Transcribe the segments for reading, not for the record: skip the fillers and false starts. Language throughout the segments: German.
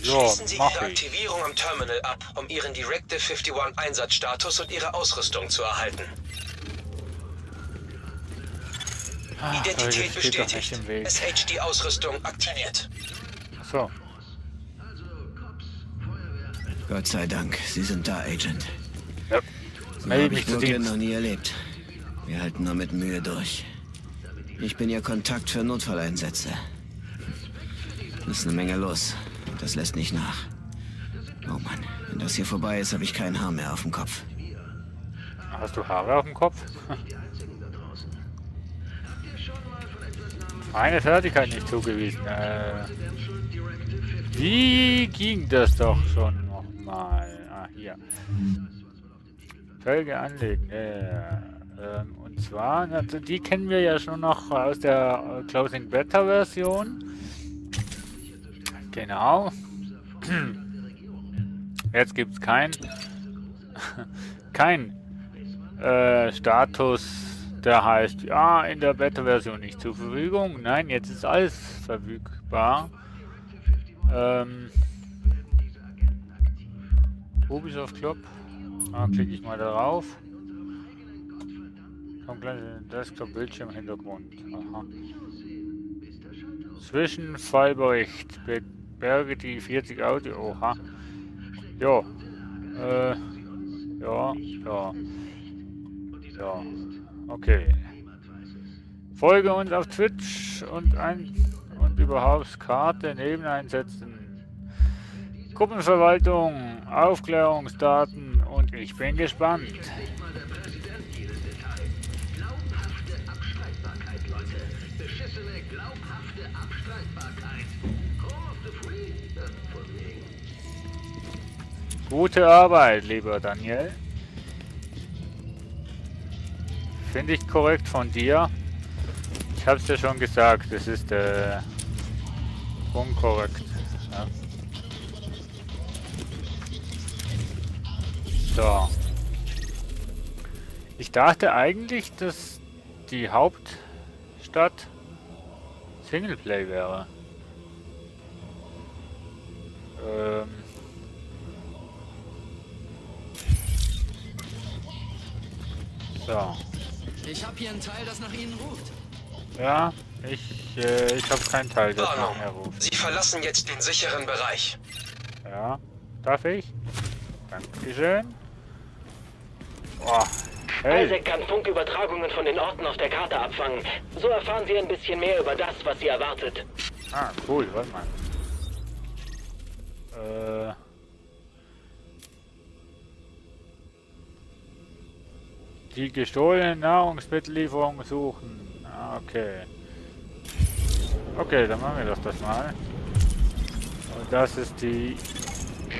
Ja, Schließen Sie mach Ihre ich. Aktivierung am Terminal ab, um Ihren Directive 51 Einsatzstatus und Ihre Ausrüstung zu erhalten. Leute, Identität das steht doch nicht bestätigt. im Weg. SHD-Ausrüstung aktiviert. So. Gott sei Dank, Sie sind da, Agent. Ja. So Melde habe mich ich zu Brooklyn Dienst. noch nie erlebt. Wir halten nur mit Mühe durch. Ich bin Ihr Kontakt für Notfalleinsätze. Ist eine Menge los. Das lässt nicht nach. Oh Mann, wenn das hier vorbei ist, habe ich kein Haar mehr auf dem Kopf. Hast du Haare auf dem Kopf? Eine Fertigkeit nicht zugewiesen. Wie ging das doch schon nochmal? Ah, hier. Felge anlegen. Und zwar, also die kennen wir ja schon noch aus der Closing Beta Version. Genau. Jetzt gibt es kein Status, der heißt, ja, in der Beta-Version nicht zur Verfügung. Nein, jetzt ist alles verfügbar. Ubisoft Club. Da klicke ich mal darauf. Kommt gleich in den Desktop-Bildschirm-Hintergrund. Aha. Zwischenfallbericht. Berge die 40 Audio. Oha. Jo. Ja. Ja. Okay. Folge uns auf Twitch und überhaupt Karte neben einsetzen. Gruppenverwaltung, Aufklärungsdaten und ich bin gespannt. Gute Arbeit, lieber Daniel. Finde ich korrekt von dir. Ich habe es dir schon gesagt, das ist unkorrekt. Ja. So. Ich dachte eigentlich, dass die Hauptstadt Singleplay wäre. So. Ich habe hier ein Teil, das nach Ihnen ruft. Ja, ich habe keinen Teil, der nach mir Warnung. ruft. Sie verlassen jetzt den sicheren Bereich. Ja, darf ich? Dankeschön. Boah. Hey. Isaac kann Funkübertragungen von den Orten auf der Karte abfangen. So erfahren Sie ein bisschen mehr über das, was Sie erwartet. Ah, cool, warte mal. Die gestohlenen Nahrungsmittellieferungen suchen. Ah, okay. Okay, dann machen wir das mal. Und das ist die...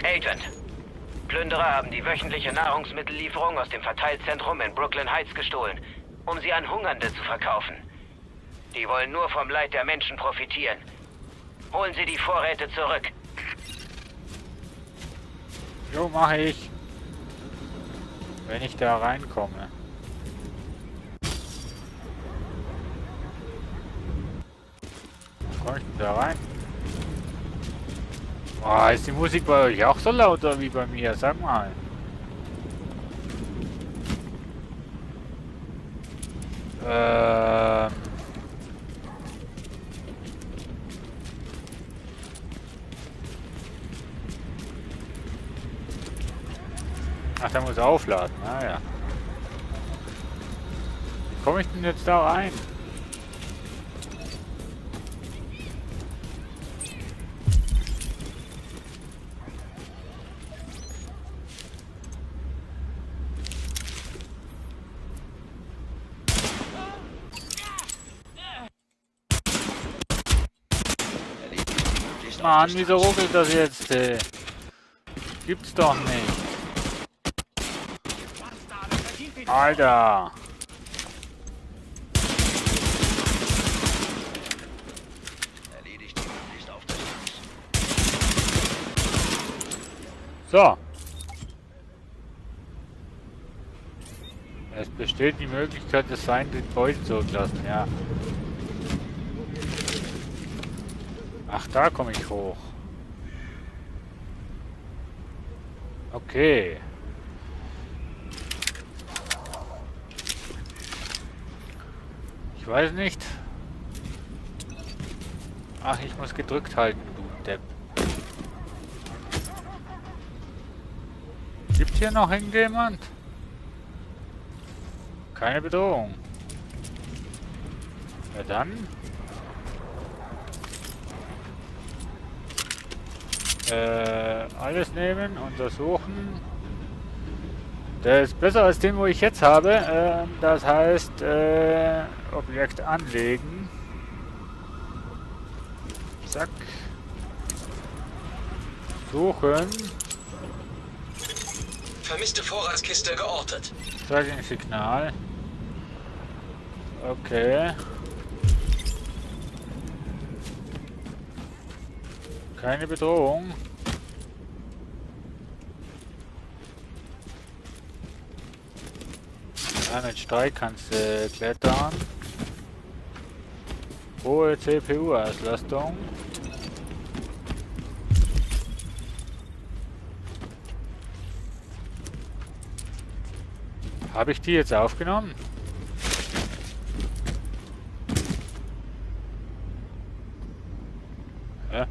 Agent. Plünderer haben die wöchentliche Nahrungsmittellieferung aus dem Verteilzentrum in Brooklyn Heights gestohlen, um sie an Hungernde zu verkaufen. Die wollen nur vom Leid der Menschen profitieren. Holen Sie die Vorräte zurück. Jo, mache ich. Wenn ich da reinkomme. Komme ich denn da rein? Oh, ist die Musik bei euch auch so lauter wie bei mir? Sag mal. Ach, der muss aufladen. Naja. Wie komme ich denn jetzt da rein? Mann, wieso ruckelt das jetzt? Gibt's doch nicht. Alter. So. Es besteht die Möglichkeit, des Feindes Beute zurücklassen, ja. Ach, da komme ich hoch. Okay. Ich weiß nicht. Ach, ich muss gedrückt halten, du Depp. Gibt hier noch irgendjemand? Keine Bedrohung. Ja dann. Alles nehmen, untersuchen. Der ist besser als den, wo ich jetzt habe. Das heißt, Objekt anlegen. Zack. Suchen. Vermisste Vorratskiste geortet. Tracking-Signal. Okay. Keine Bedrohung. Ja, mit Streik kannst du klettern. Hohe CPU-Auslastung. Habe ich die jetzt aufgenommen? Hä?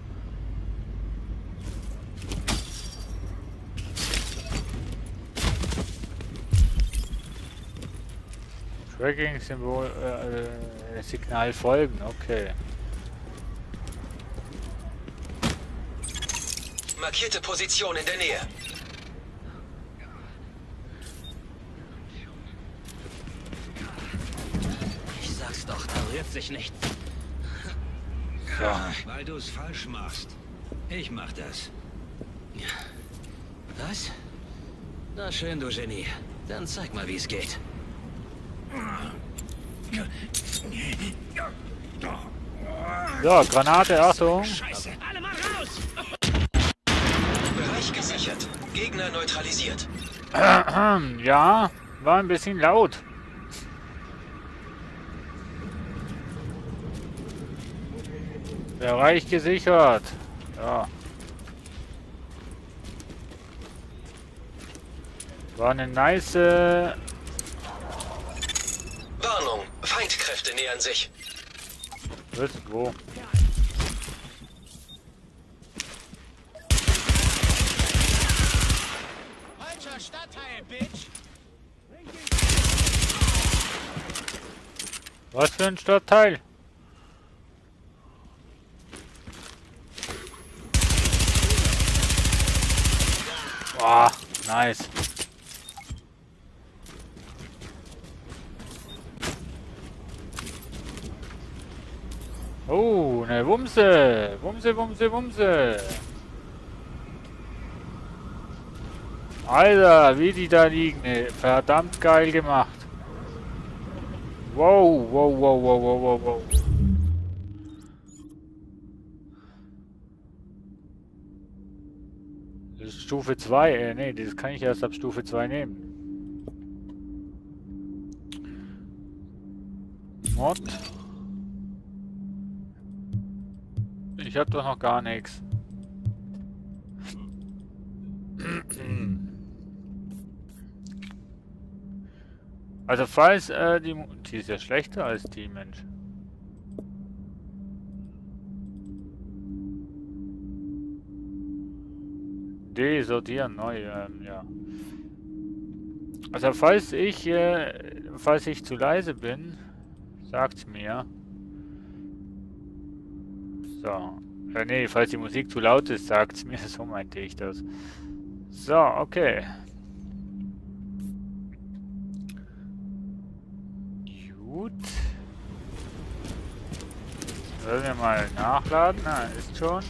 Tracking-Symbol, Signal folgen, okay. Markierte Position in der Nähe. Ich sag's doch, da rührt sich nichts. So. Weil du es falsch machst. Ich mach das. Was? Na schön, du Genie. Dann zeig mal, wie es geht. So, Granate, Achtung. Scheiße. Alle mal raus! Bereich gesichert. Gegner neutralisiert. Ja, war ein bisschen laut. Bereich gesichert. Ja. War eine nice... Warnung. Feindkräfte nähern sich. Was? Wo? Falscher Stadtteil, Bitch! Was für ein Stadtteil? Boah, nice. Oh, ne Wumse. Wumse, Wumse, Wumse. Alter, wie die da liegen. Ne, verdammt geil gemacht. Wow, wow, wow, wow, wow, wow, wow. Das ist Stufe 2. Ne, das kann ich erst ab Stufe 2 nehmen. Mod. Ich hab doch noch gar nichts. Also falls die ist ja schlechter als die, Mensch. Desortieren, neu, ja. Also falls ich zu leise bin, sagt's mir. So. Nee, falls die Musik zu laut ist, sagt's mir, so meinte ich das. So, okay. Gut. Sollen wir mal nachladen? Na, ist schon.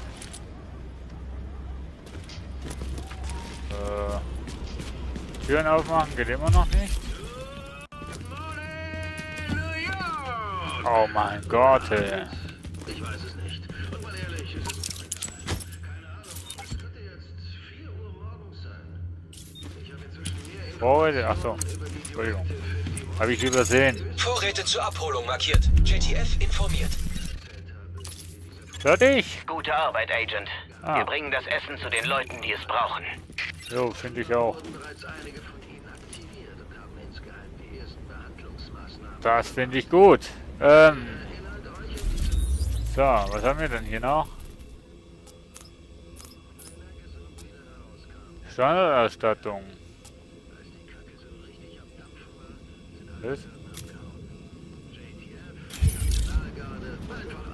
Türen aufmachen geht immer noch nicht. Oh mein Gott, ey. Ich weiß es nicht. Und mal ehrlich, es ist keine Ahnung. Es könnte jetzt 4 Uhr morgens sein. Ich habe inzwischen mehr Vorräte, achso. Entschuldigung. Habe ich übersehen. Vorräte zur Abholung markiert. JTF informiert. Fertig? Gute Arbeit, Agent. Ah. Wir bringen das Essen zu den Leuten, die es brauchen. Jo, finde ich auch. wurden bereits einige von ihnen aktiviert und haben insgeheim die ersten Behandlungsmaßnahmen. Das finde ich gut. Erinnert euch an diese So, was haben wir denn hier noch? Standardausstattung. Was?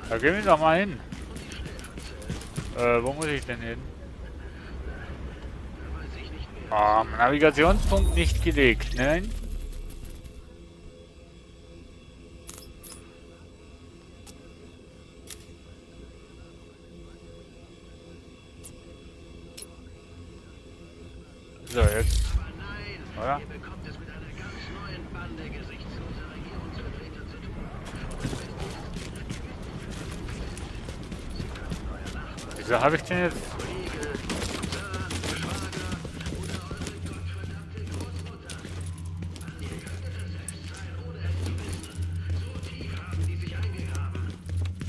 Da gehen wir doch mal hin. Wo muss ich denn hin? Ah, Navigationspunkt nicht gelegt, nein? So, jetzt. Oder? Ihr bekommt es mit einer ganz neuen Bande gesichtsloser Regierungsvertreter zu tun. Wieso habe ich denn jetzt?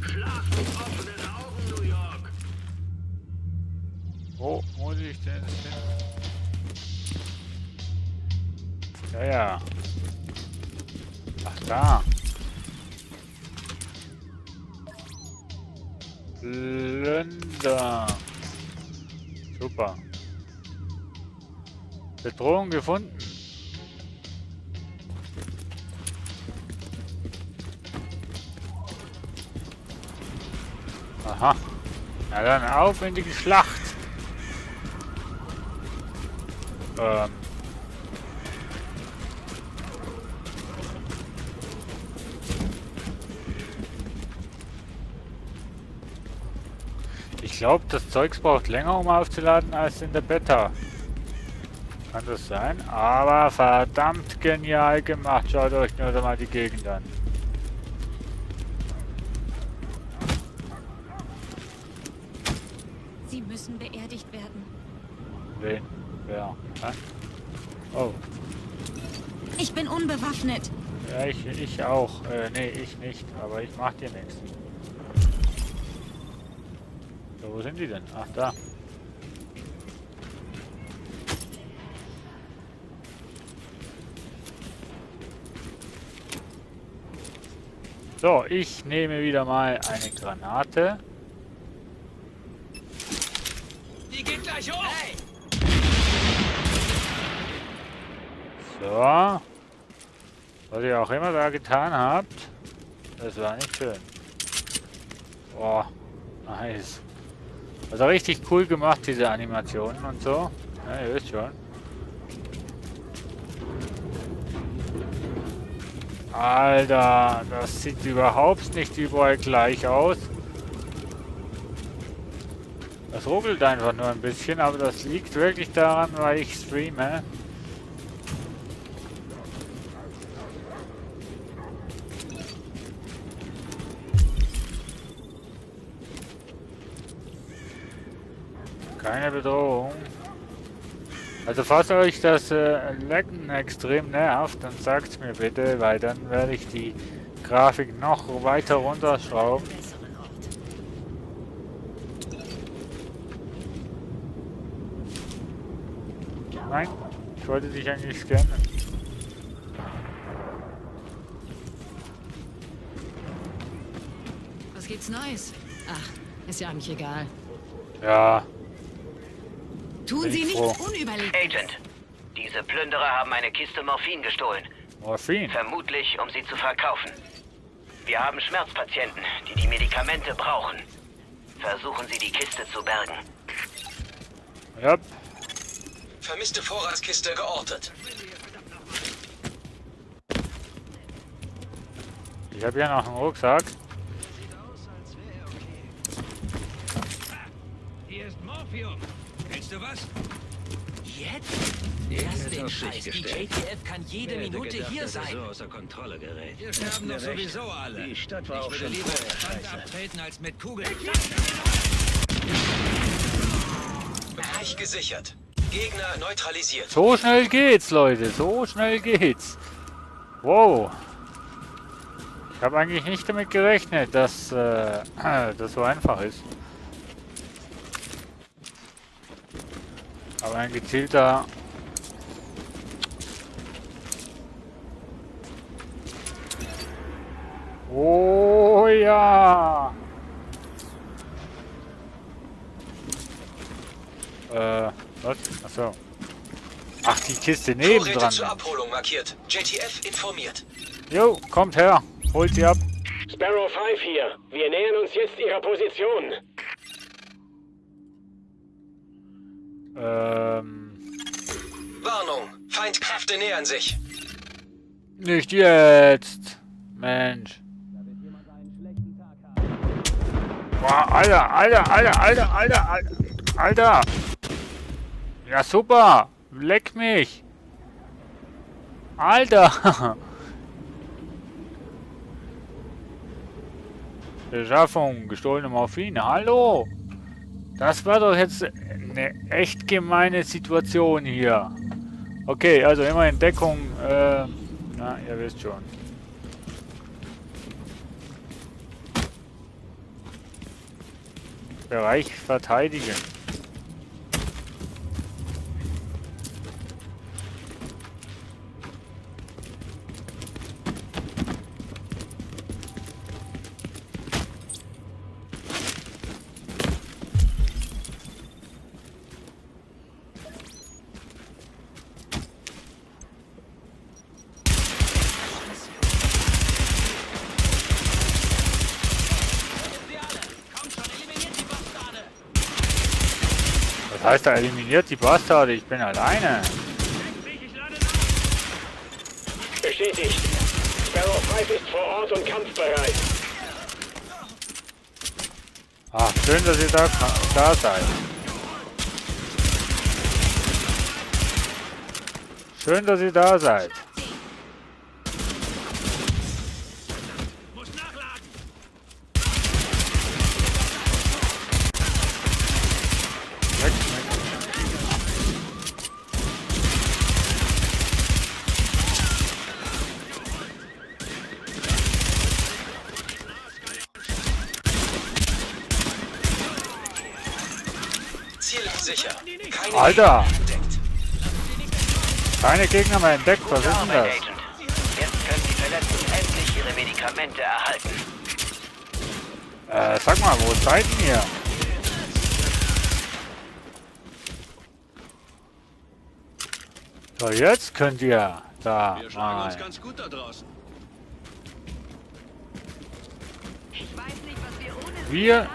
Schlaft mit offenen Augen, New York! Wo muss ich denn hin? Ja, ja. Ach, da. Länder. Super. Bedrohung gefunden. Aha. Na dann auf in die Schlacht. Ich glaube, das Zeugs braucht länger, um aufzuladen, als in der Beta. Kann das sein? Aber verdammt genial gemacht. Schaut euch nur mal die Gegend an. Sie müssen beerdigt werden. Wen? Wer? Hä? Oh. Ich bin unbewaffnet. Ja, ich auch. Nee, ich nicht. Aber ich mach dir nichts. So, wo sind die denn? Ach, da. So, ich nehme wieder mal eine Granate. Die geht gleich hoch! Hey! So. Was ihr auch immer da getan habt. Das war nicht schön. Oh, nice. Also richtig cool gemacht, diese Animationen und so. Ja, ihr wisst schon. Alter, das sieht überhaupt nicht überall gleich aus. Das ruckelt einfach nur ein bisschen, aber das liegt wirklich daran, weil ich streame. Keine Bedrohung. Also falls euch das Lecken extrem nervt, dann sagt es mir bitte, weil dann werde ich die Grafik noch weiter runterschrauben. Nein, ich wollte dich eigentlich scannen. Was gibt's Neues? Ach, ist ja eigentlich egal. Ja. Tun Bin Sie ich nichts froh. unüberlegt. Agent, diese Plünderer haben eine Kiste Morphin gestohlen. Morphin. Vermutlich, um sie zu verkaufen. Wir haben Schmerzpatienten, die die Medikamente brauchen. Versuchen Sie, die Kiste zu bergen. Ja. Vermisste Vorratskiste geortet. Ich habe ja noch einen Rucksack. Hier ist Morphium. Willst du was? Jetzt? Lass den Scheiß. Die JTF kann jede Minute hier sein. So außer Kontrolle gerät. Wir sterben doch sowieso alle. Die Stadt war Ich auch würde schon lieber vorher mit Hand abtreten als mit Kugeln. Bereich gesichert. Gegner neutralisiert. So schnell geht's, Leute. So schnell geht's. Wow. Ich habe eigentlich nicht damit gerechnet, dass das so einfach ist. Aber ein gezielter... Oh ja! Was? Achso. Ach, die Kiste Vorräte nebendran. zur Abholung markiert. JTF informiert. Jo, kommt her. Holt sie ab. Sparrow 5 hier. Wir nähern uns jetzt Ihrer Position. Warnung. Feindkräfte nähern sich. Nicht jetzt. Mensch. Boah, Alter. Ja, super. Leck mich. Alter. Beschaffung, gestohlene Morphine. Hallo. Das war doch jetzt eine echt gemeine Situation hier. Okay, also immer in Deckung. Na, ihr wisst schon. Bereich verteidigen. Das heißt, er eliminiert die Bastarde. Ich bin alleine. Bestätigt. Sparrow 5 ist vor Ort und kampfbereit. Ach, schön, dass ihr da seid. Schön, dass ihr da seid. Ziel sicher. Keine Alter! Gegner entdeckt. Keine Gegner mehr entdeckt. Was ist denn Arbeit, das? Agent. Jetzt können die Verletzten endlich ihre Medikamente erhalten. Sag mal, wo seid ihr? So, jetzt könnt ihr da Wir schlagen uns mal. ganz gut da draußen. Wir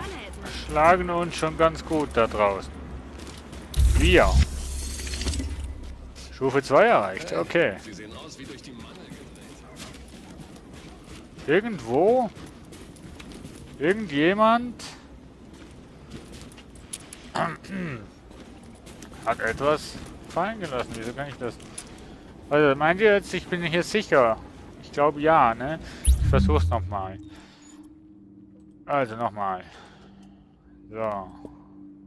schlagen uns schon ganz gut da draußen. Wir. Stufe 2 erreicht, okay. Sie sehen aus wie durch die Mangel gedreht. Irgendwo. Irgendjemand hat etwas fallen gelassen. Wieso kann ich das? Also meint ihr jetzt, ich bin hier sicher? Ich glaube ja, ne? Ich versuch's nochmal. Also nochmal. So.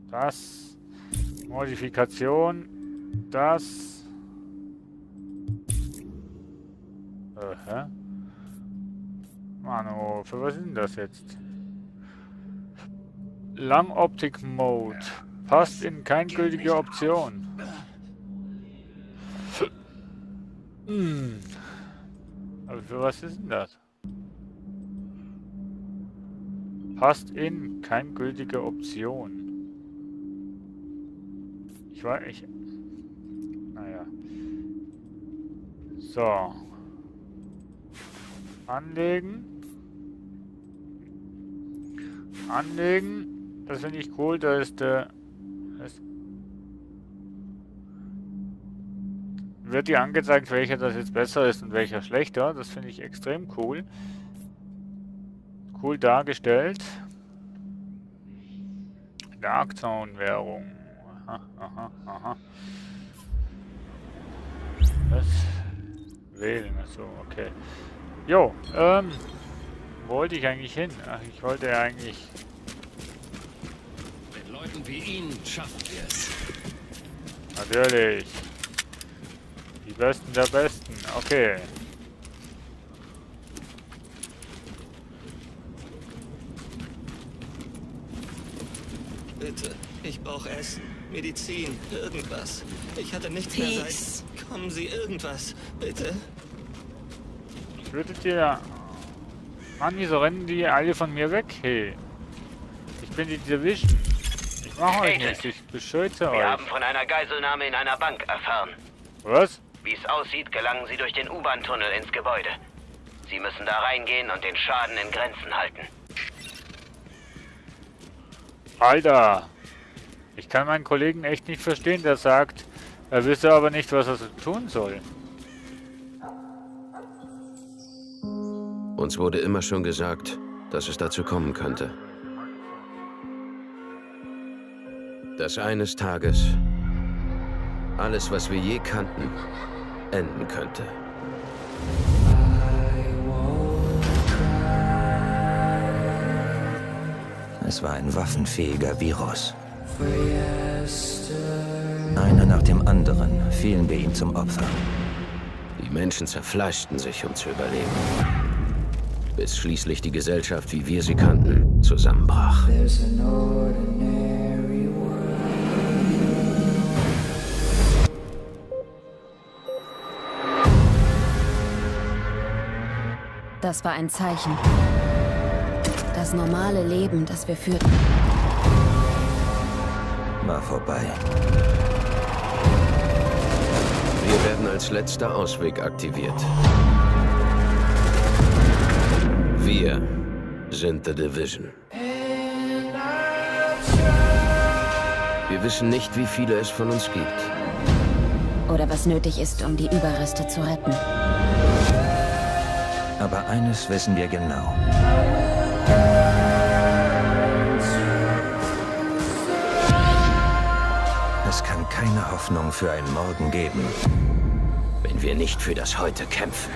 Das. Modifikation. Das. Hä? Mano, für was ist denn das jetzt? Langoptik Mode. Passt in keine gültige Option. Aber für was ist denn das? Passt in keine gültige Option. Ich weiß nicht. Naja. So. Anlegen. Anlegen. Das finde ich cool. Da ist der. Wird dir angezeigt, welcher das jetzt besser ist und welcher schlechter. Das finde ich extrem cool. Cool dargestellt. Dark Zone Währung. Aha, aha, aha. Das wählen, achso, okay. Jo, wo wollte ich eigentlich hin? Ach, ich wollte ja eigentlich. Mit Leuten wie Ihnen schaffen wir es. Natürlich. Die Besten der Besten. Okay. Bitte, Ich brauche Essen, Medizin, irgendwas. Ich hatte nichts mehr Peace. seit... Kommen Sie, irgendwas, bitte. Ich würde dir... Mann, wieso rennen die alle von mir weg? Hey. Ich bin die Division. Ich mache euch nichts, ich beschütze Wir euch. haben von einer Geiselnahme in einer Bank erfahren. Was? Wie es aussieht, gelangen Sie durch den U-Bahn-Tunnel ins Gebäude. Sie müssen da reingehen und den Schaden in Grenzen halten. Alter. Ich kann meinen Kollegen echt nicht verstehen, der sagt, er wisse aber nicht, was er so tun soll. Uns wurde immer schon gesagt, dass es dazu kommen könnte. Dass eines Tages alles, was wir je kannten, enden könnte. Es war ein waffenfähiger Virus. Einer nach dem anderen fielen wir ihm zum Opfer. Die Menschen zerfleischten sich, um zu überleben. Bis schließlich die Gesellschaft, wie wir sie kannten, zusammenbrach. Das war ein Zeichen. Das normale Leben, das wir führten, War vorbei. Wir werden als letzter Ausweg aktiviert. Wir sind The Division. Wir wissen nicht, wie viele es von uns gibt. oder was nötig ist, um die Überreste zu retten. Aber eines wissen wir genau. Es kann keine Hoffnung für einen Morgen geben, wenn wir nicht für das Heute kämpfen.